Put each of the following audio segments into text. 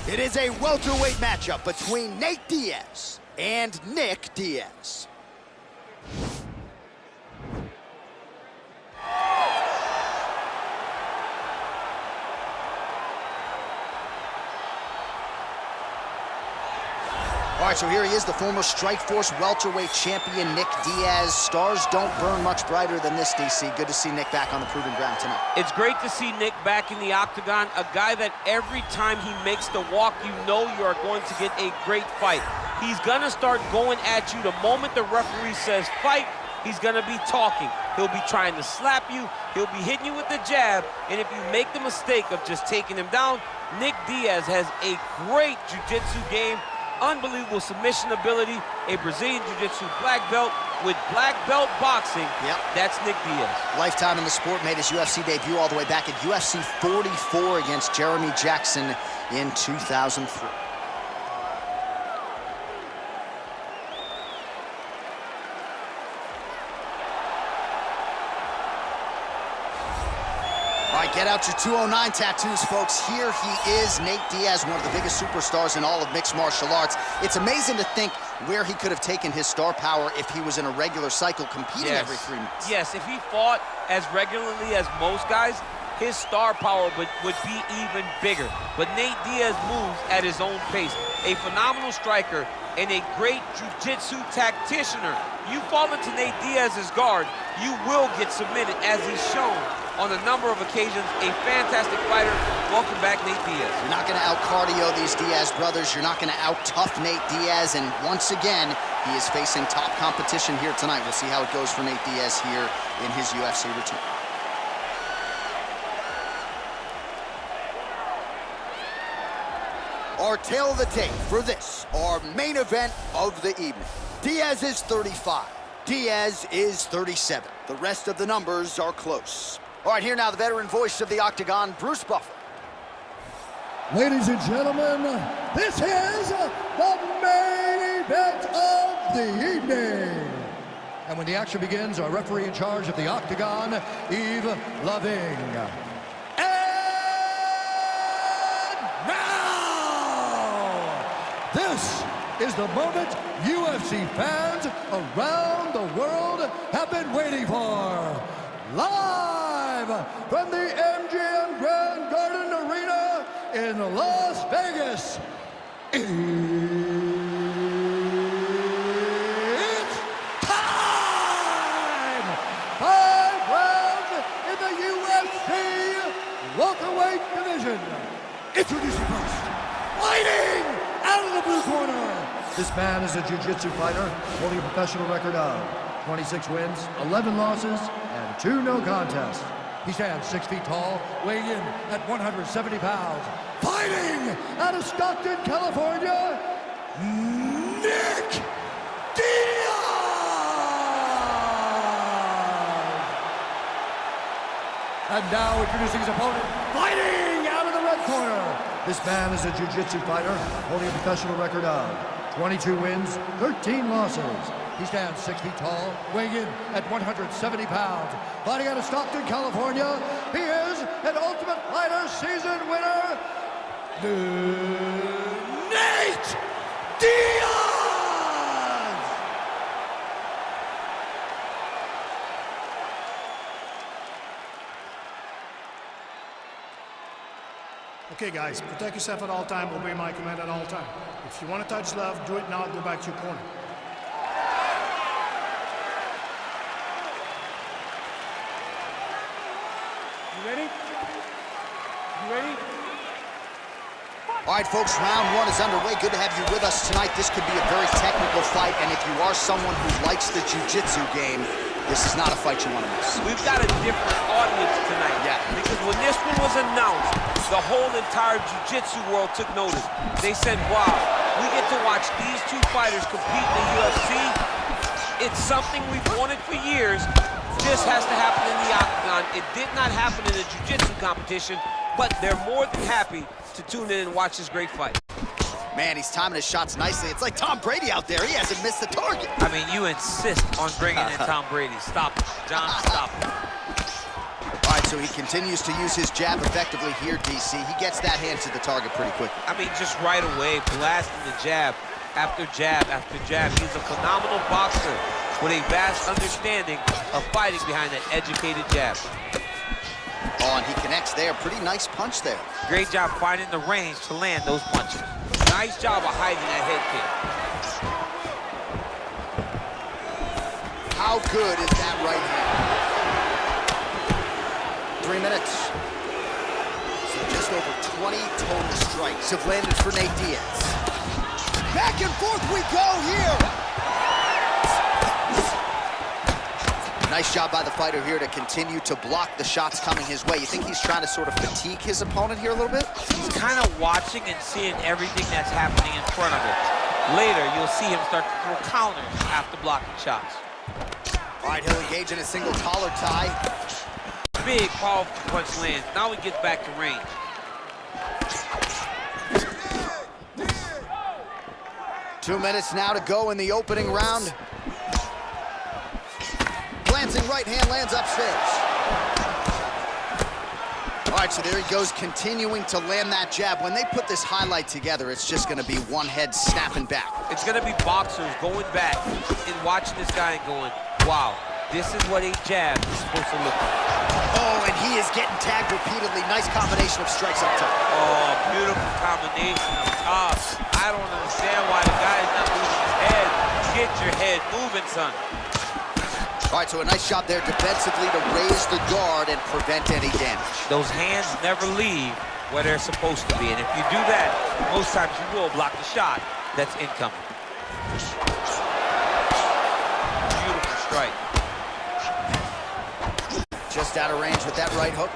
It is a welterweight matchup between Nate Diaz and Nick Diaz. All right, so here he is, the former Strikeforce welterweight champion, Nick Diaz. Stars don't burn much brighter than this, DC. Good to see Nick back on the proving ground tonight. It's great to see Nick back in the octagon, a guy that every time he makes the walk, you know you are going to get a great fight. He's gonna start going at you the moment the referee says fight. He's gonna be talking. He'll be trying to slap you. He'll be hitting you with the jab. And if you make the mistake of just taking him down, Nick Diaz has a great jiu-jitsu game. Unbelievable submission ability, a Brazilian Jiu-Jitsu black belt with black belt boxing. Yep. That's Nick Diaz. Lifetime in the sport, made his UFC debut all the way back at UFC 44 against Jeremy Jackson in 2003. All right, get out your 209 tattoos, folks. Here he is, Nate Diaz, one of the biggest superstars in all of mixed martial arts. It's amazing to think where he could have taken his star power if he was in a regular cycle competing every 3 months. Yes, if he fought as regularly as most guys, his star power would be even bigger. But Nate Diaz moves at his own pace. A phenomenal striker and a great jiu-jitsu tacticianer. You fall into Nate Diaz's guard, you will get submitted, as he's shown on a number of occasions. A fantastic fighter. Welcome back, Nate Diaz. You're not going to out-cardio these Diaz brothers. You're not going to out-tough Nate Diaz. And once again, he is facing top competition here tonight. We'll see how it goes for Nate Diaz here in his UFC return. Our tale of the tape for this, our main event of the evening. Diaz is 35. Diaz is 37. The rest of the numbers are close. All right, here now the veteran voice of the Octagon, Bruce Buffer. Ladies and gentlemen, this is the main event of the evening. And when the action begins, our referee in charge of the Octagon, Yves Loving. And now, this is the moment UFC fans around the world have been waiting for. Live from the MGM Grand Garden Arena in Las Vegas, it's time! 5 rounds in the UFC welterweight division. Introducing first, fighting out of the blue corner. This man is a jiu-jitsu fighter holding a professional record of 26 wins, 11 losses, and 2 no contests. He stands 6 feet tall, weighing in at 170 pounds. Fighting out of Stockton, California, Nick Diaz! And now introducing his opponent, fighting out of the red corner. This man is a jiu-jitsu fighter holding a professional record of 22 wins, 13 losses. He stands 6 feet tall, weighing in at 170 pounds. Fighting out of Stockton, California, he is an Ultimate Fighter season winner, Nate Diaz! Okay, guys, protect yourself at all time, obey my command at all time. If you want to touch love, do it now, go back to your corner. You ready? You ready? All right, folks, round 1 is underway. Good to have you with us tonight. This could be a very technical fight, and if you are someone who likes the jiu-jitsu game, this is not a fight you want to miss. We've got a different audience tonight. Yeah. Because when this one was announced, the whole entire jiu-jitsu world took notice. They said, wow, we get to watch these 2 fighters compete in the UFC. It's something we've wanted for years. Just has to happen in the octagon. It did not happen in a jiu-jitsu competition, but they're more than happy to tune in and watch this great fight. Man, he's timing his shots nicely. It's like Tom Brady out there. He hasn't missed the target. I mean, you insist on bringing in Tom Brady. Stop it, John, stop it. All right, So he continues to use his jab effectively here, DC. He gets that hand to the target pretty quickly. I mean, just right away, blasting the jab after jab after jab. He's a phenomenal boxer with a vast understanding of fighting behind that educated jab. Oh, and he connects there. Pretty nice punch there. Great job finding the range to land those punches. Nice job of hiding that head kick. How good is that right hand? 3 minutes. So just over 20 total strikes have landed for Nate Diaz. Back and forth we go here. Nice job by the fighter here to continue to block the shots coming his way. You think he's trying to sort of fatigue his opponent here a little bit? He's kind of watching and seeing everything that's happening in front of him. Later, you'll see him start to throw counters after blocking shots. All right, he'll engage in a single collar tie. Big, powerful punch lands. Now he gets back to range. Two minutes now to go in the opening round. Glancing right hand lands upstairs. All right, so there he goes, continuing to land that jab. When they put this highlight together, it's just going to be one head snapping back. It's going to be boxers going back and watching this guy and going, wow, this is what a jab is supposed to look like. Oh, and he is getting tagged repeatedly. Nice combination of strikes up top. Oh, beautiful combination up top. I don't understand why the guy is not moving his head. Get your head moving, son. All right, so a nice shot there defensively to raise the guard and prevent any damage. Those hands never leave where they're supposed to be, and if you do that, most times you will block the shot that's incoming. Beautiful strike. Just out of range with that right hook.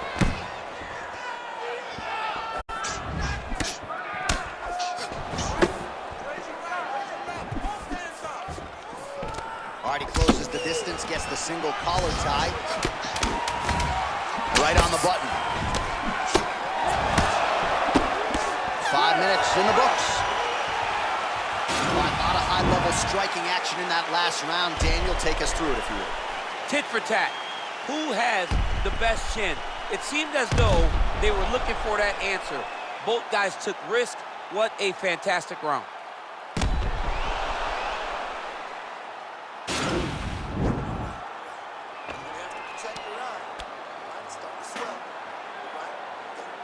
All right, he closes the distance, gets the single collar tie. Right on the button. 5 minutes in the books. A lot of high-level striking action in that last round. Daniel, take us through it if you will. Tit for tat. Who has the best chin? It seemed as though they were looking for that answer. Both guys took risk. What a fantastic round.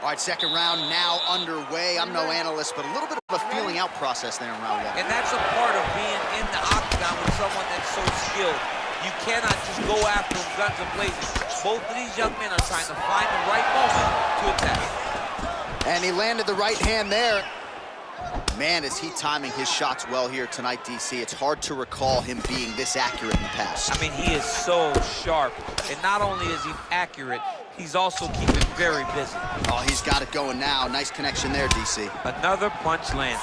All right, second round now underway. I'm no analyst, but a little bit of a feeling out process there in round one. And that's a part of being in the octagon with someone that's so skilled. You cannot just go after them guns a blazing. Both of these young men are trying to find the right moment to attack. And he landed the right hand there. Man, is he timing his shots well here tonight, DC. It's hard to recall him being this accurate in the past. I mean, he is so sharp. And not only is he accurate, he's also keeping very busy. Oh, he's got it going now. Nice connection there, DC. Another punch landed.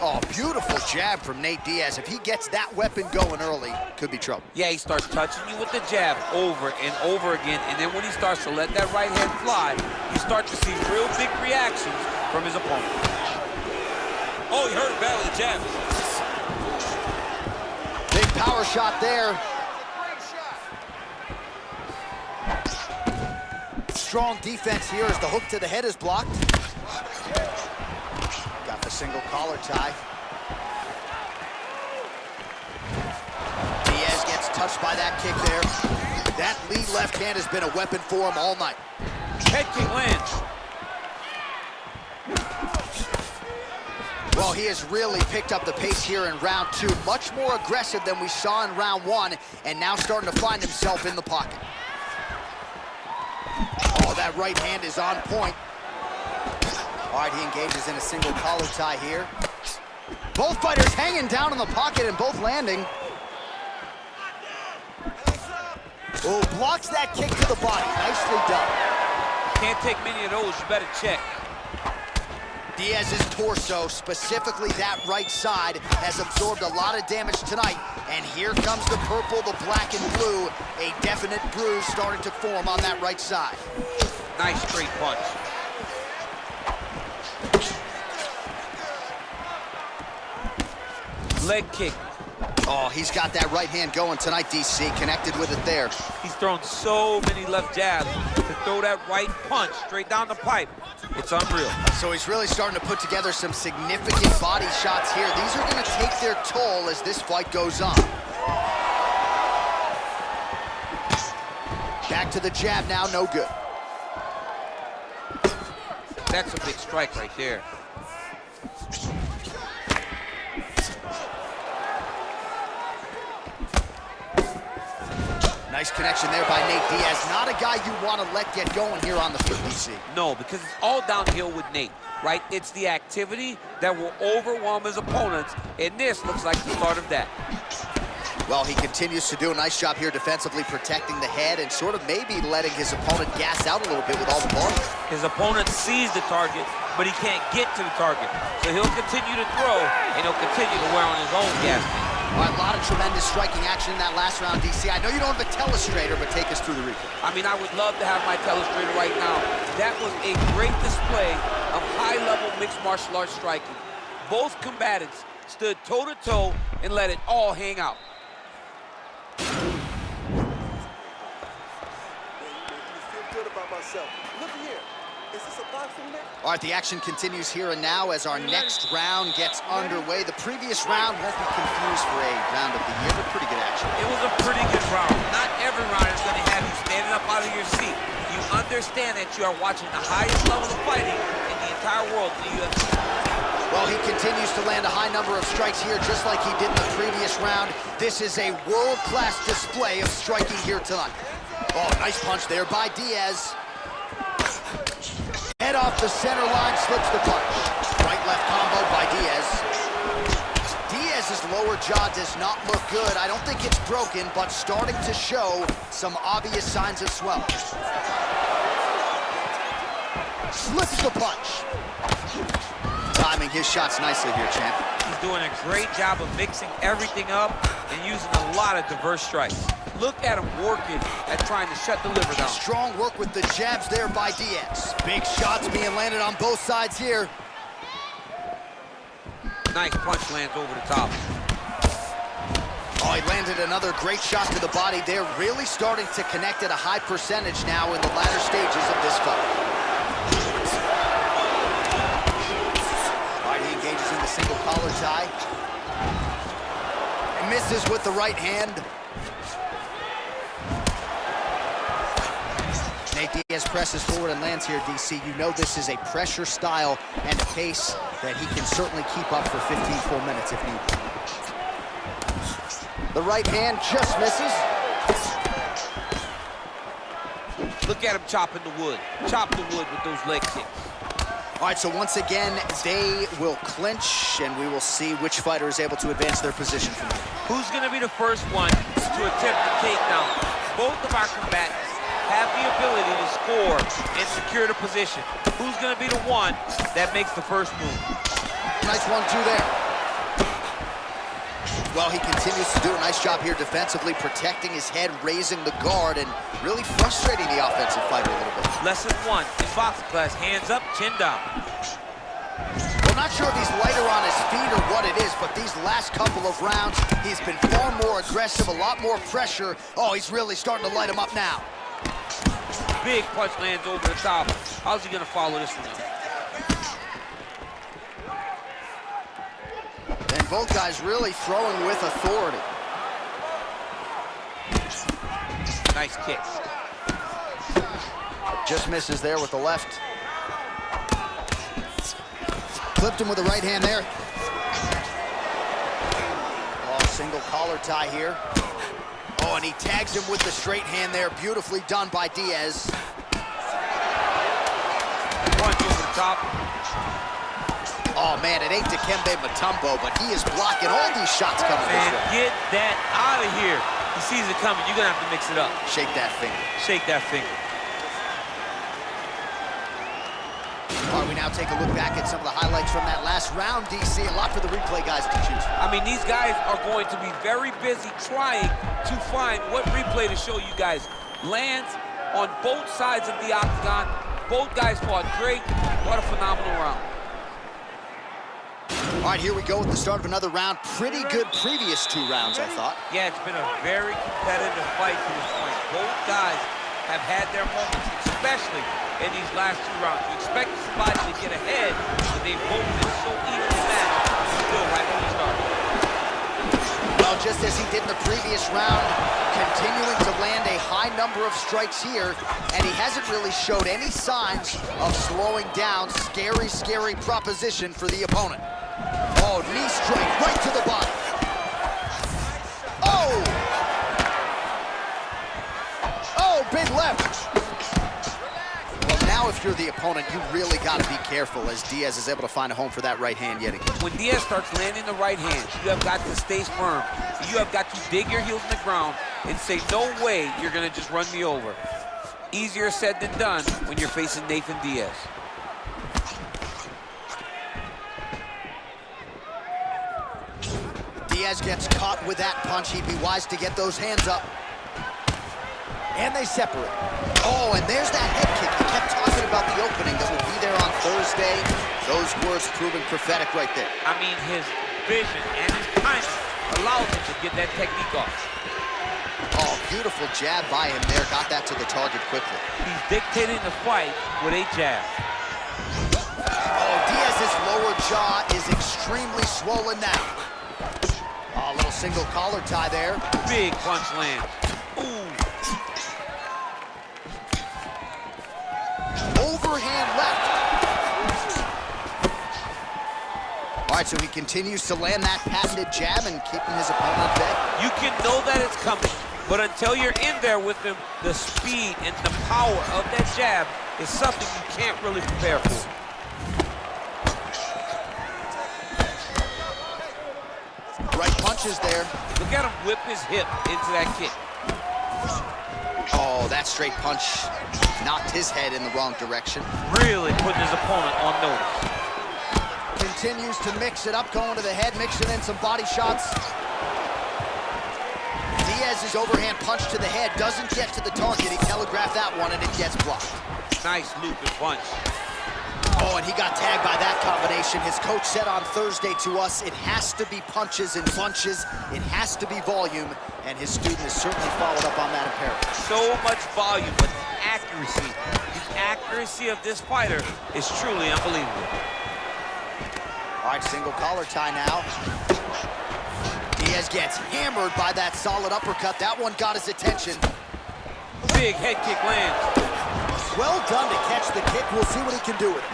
Oh, beautiful jab from Nate Diaz. If he gets that weapon going early, could be trouble. Yeah, he starts touching you with the jab over and over again, and then when he starts to let that right hand fly, you start to see real big reactions from his opponent. Oh, he heard about the jab. Big power shot there. Strong defense here as the hook to the head is blocked. Got the single collar tie. Diaz gets touched by that kick there. That lead left hand has been a weapon for him all night. Head kick lands. Well, he has really picked up the pace here in round two. Much more aggressive than we saw in round one, and now starting to find himself in the pocket. Oh, that right hand is on point. All right, he engages in a single collar tie here. Both fighters hanging down in the pocket and both landing. Oh, blocks that kick to the body. Nicely done. Can't take many of those, you better check. Diaz's torso, specifically that right side, has absorbed a lot of damage tonight. And here comes the purple, the black, and blue. A definite bruise starting to form on that right side. Nice straight punch. Leg kick. Oh, he's got that right hand going tonight, DC. Connected with it there. He's thrown so many left jabs. To throw that right punch straight down the pipe, it's unreal. So he's really starting to put together some significant body shots here. These are going to take their toll as this fight goes on. Back to the jab now, no good. That's a big strike right there. Nice connection there by Nate Diaz. Not a guy you want to let get going here on the field, DC. No, because it's all downhill with Nate, right? It's the activity that will overwhelm his opponents, and this looks like the start of that. Well, he continues to do a nice job here defensively protecting the head and sort of maybe letting his opponent gas out a little bit with all the volume. His opponent sees the target, but he can't get to the target. So he'll continue to throw, and he'll continue to wear on his own gas tank. All right, a lot of tremendous striking action in that last round, DC. I know you don't have a telestrator, but take us through the replay. I mean, I would love to have my telestrator right now. That was a great display of high-level mixed martial arts striking. Both combatants stood toe-to-toe and let it all hang out. Look here. Is this a boxing match? All right, the action continues here and now as our next round gets underway. The previous round won't be confused for a round of the year, but pretty good action. It was a pretty good round. Not every round is going to have you standing up out of your seat. You understand that you are watching the highest level of fighting in the entire world in the UFC. Well, he continues to land a high number of strikes here, just like he did in the previous round. This is a world-class display of striking here tonight. Oh, nice punch there by Diaz. Head off the center line, slips the punch. Right-left combo by Diaz. Diaz's lower jaw does not look good. I don't think it's broken, but starting to show some obvious signs of swelling. Slips the punch. Timing his shots nicely here, champ. He's doing a great job of mixing everything up and using a lot of diverse strikes. Look at him working at trying to shut the liver down. Strong work with the jabs there by Diaz. Big shots being landed on both sides here. Nice punch lands over the top. Oh, he landed another great shot to the body. They're really starting to connect at a high percentage now in the latter stages of this fight. All right, he engages in the single collar tie. And misses with the right hand. Nate Diaz presses forward and lands here, DC. You know this is a pressure style and a pace that he can certainly keep up for 15 full minutes if needed. The right hand just misses. Look at him chopping the wood. Chop the wood with those leg kicks. All right, so once again, they will clinch, and we will see which fighter is able to advance their position from here. Who's going to be the first one to attempt the takedown? Both of our combatants have the ability to score and secure the position. Who's going to be the one that makes the first move? Nice 1-2 there. Well, he continues to do a nice job here defensively, protecting his head, raising the guard, and really frustrating the offensive fighter a little bit. Lesson 1 in boxing class, hands up, chin down. Well, not sure if he's lighter on his feet or what it is, but these last couple of rounds, he's been far more aggressive, a lot more pressure. Oh, he's really starting to light him up now. Big punch lands over the top. How's he going to follow this one up? And both guys really throwing with authority. Nice kick. Just misses there with the left. Clipped him with the right hand there. Oh, single collar tie here. Oh, and he tags him with the straight hand there. Beautifully done by Diaz. Punch over the top. Oh, man, it ain't Dikembe Mutombo, but he is blocking all these shots coming this Man, way. get that out of here. He sees it coming. You're going to have to mix it up. Shake that finger. Shake that finger. All right, we now take a look back at some of the highlights from that last round, DC. A lot for the replay guys to choose from. I mean, these guys are going to be very busy trying to find what replay to show you guys. Lands on both sides of the octagon. Both guys fought great. What a phenomenal round. All right, here we go with the start of another round. Pretty good previous 2 rounds, I thought. Yeah, it's been a very competitive fight to this point. Both guys have had their moments, especially in these last 2 rounds. You expect somebody to get ahead, but they've both been so evenly matched. Still right when we started. Well, just as he did in the previous round, continuing to land a high number of strikes here, and he hasn't really showed any signs of slowing down. Scary, scary proposition for the opponent. Oh, knee strike right to the body. Oh! Oh, big left. Well, now if you're the opponent, you really got to be careful as Diaz is able to find a home for that right hand yet again. When Diaz starts landing the right hand, you have got to stay firm. You have got to dig your heels in the ground and say, no way you're going to just run me over. Easier said than done when you're facing Nathan Diaz. Diaz gets caught with that punch. He'd be wise to get those hands up. And they separate. Oh, and there's that head kick. He kept talking about the opening that would be there on Thursday. Those words proving prophetic right there. I mean, his vision and his timing allows him to get that technique off. Oh, beautiful jab by him there. Got that to the target quickly. He's dictating the fight with a jab. Oh, Diaz's lower jaw is extremely swollen now. Oh, a little single collar tie there. Big punch lands. Ooh. Overhand left. All right, so he continues to land that patented jab and keeping his opponent at bay. You can know that it's coming, but until you're in there with him, the speed and the power of that jab is something you can't really prepare for. Right punches there. Look at him whip his hip into that kick. Oh, that straight punch knocked his head in the wrong direction. Really putting his opponent on notice. Continues to mix it up, going to the head, mixing in some body shots. Diaz's overhand punch to the head doesn't get to the target. He telegraphed that one, and it gets blocked. Nice looping punch. Oh, and he got tagged by that combination. His coach said on Thursday to us, it has to be punches and bunches. It has to be volume, and his student has certainly followed up on that imperative. So much volume, but accuracy. The accuracy of this fighter is truly unbelievable. All right, single collar tie now. Diaz gets hammered by that solid uppercut. That one got his attention. Big head kick lands. Well done to catch the kick. We'll see what he can do with it.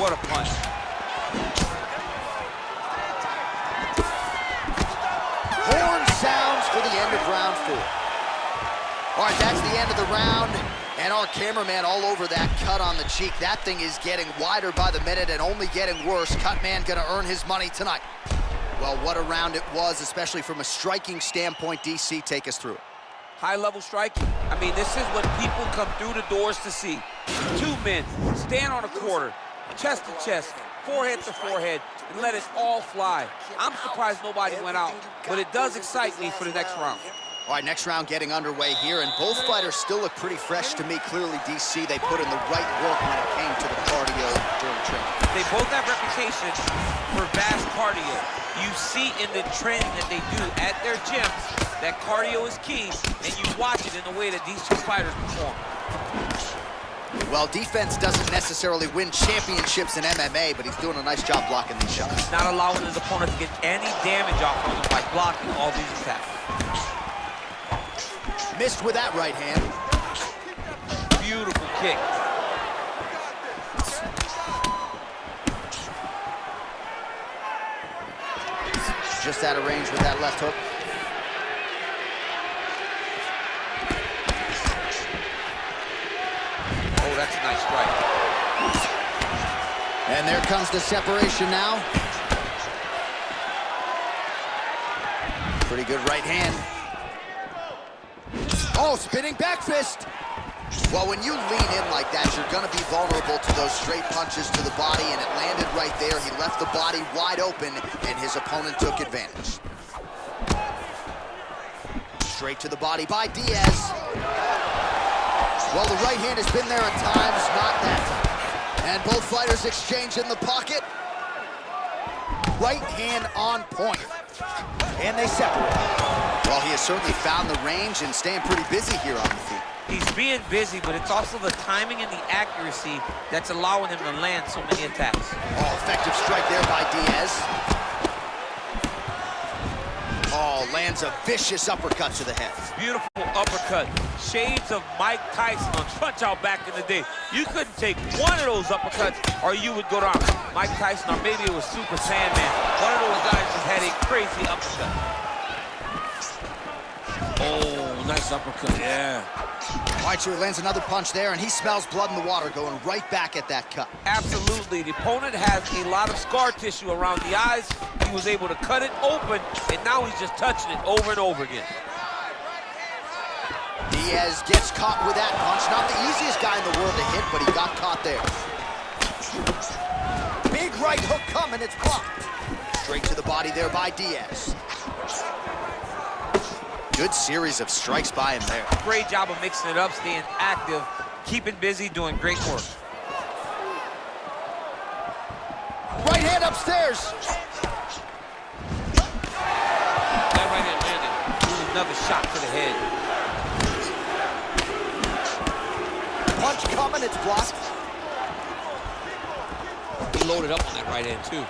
What a punch. Horn sounds for the end of round 4. All right, that's the end of the round. And our cameraman all over that cut on the cheek. That thing is getting wider by the minute and only getting worse. Cutman gonna earn his money tonight. Well, what a round it was, especially from a striking standpoint. DC, take us through it. High-level striking. I mean, this is what people come through the doors to see. 2 men stand on a quarter, chest to chest, forehead to forehead, and let it all fly. I'm surprised nobody went out, but it does excite me for the next round. All right, next round getting underway here, and both fighters still look pretty fresh to me. Clearly, DC, they put in the right work when it came to the cardio during training. They both have reputation for vast cardio. You see in the training that they do at their gyms that cardio is key, and you watch it in the way that these 2 fighters perform. Well, defense doesn't necessarily win championships in MMA, but he's doing a nice job blocking these shots. He's not allowing his opponent to get any damage off of him by blocking all these attacks. Missed with that right hand. Beautiful kick. Just out of range with that left hook. Oh, that's a nice strike. And there comes the separation now. Pretty good right hand. Oh, spinning back fist. Well, when you lean in like that, you're going to be vulnerable to those straight punches to the body, and it landed right there. He left the body wide open, and his opponent took advantage. Straight to the body by Diaz. Well, the right hand has been there at times, not that time. And both fighters exchange in the pocket. Right hand on point. And they separate. Well, he has certainly found the range and staying pretty busy here on the feet. He's being busy, but it's also the timing and the accuracy that's allowing him to land so many attacks. Oh, effective strike there by Diaz. Oh, lands a vicious uppercut to the head. Beautiful uppercut. Shades of Mike Tyson on Punch-Out back in the day. You couldn't take one of those uppercuts or you would go down. Mike Tyson, or maybe it was Super Sandman. One of those guys just had a crazy uppercut. Oh, nice uppercut, yeah. All right, so he lands another punch there, and he smells blood in the water, going right back at that cut. Absolutely. The opponent has a lot of scar tissue around the eyes. He was able to cut it open, and now he's just touching it over and over again. Diaz gets caught with that punch. Not the easiest guy in the world to hit, but he got caught there. Big right hook coming, it's blocked. Straight to the body there by Diaz. Good series of strikes by him there. Great job of mixing it up, staying active, keeping busy, doing great work. Right hand upstairs. That right hand landed. Ooh, another shot to the head. Punch coming, it's blocked. He loaded up on that right hand, too.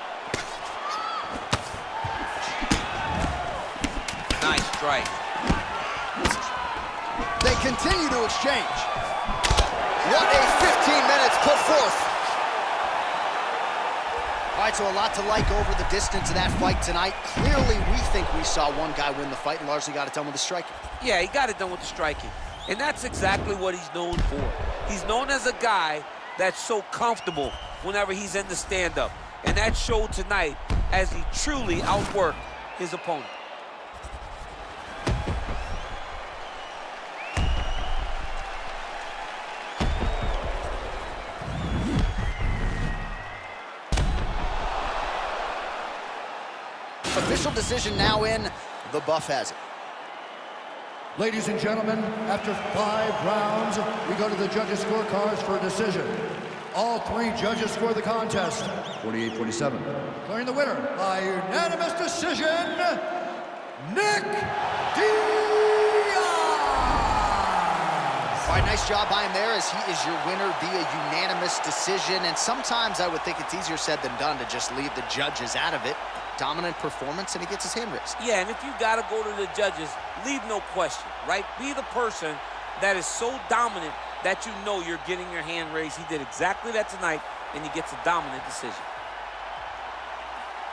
Nice strike. They continue to exchange. What a 15 minutes put forth. All right, so a lot to like over the distance of that fight tonight. Clearly, we think we saw one guy win the fight and largely got it done with the striking. Yeah, he got it done with the striking. And that's exactly what he's known for. He's known as a guy that's so comfortable whenever he's in the stand-up. And that showed tonight as he truly outworked his opponent. Official decision now in. The buff has it. Ladies and gentlemen, after 5 rounds, we go to the judges' scorecards for a decision. All 3 judges score the contest, 48-47. Declaring the winner by unanimous decision, Nick Diaz! All right, nice job by him there as he is your winner via unanimous decision. And sometimes I would think it's easier said than done to just leave the judges out of it. Dominant performance, and he gets his hand raised. Yeah, and if you got to go to the judges, leave no question, right? Be the person that is so dominant that you know you're getting your hand raised. He did exactly that tonight, and he gets a dominant decision.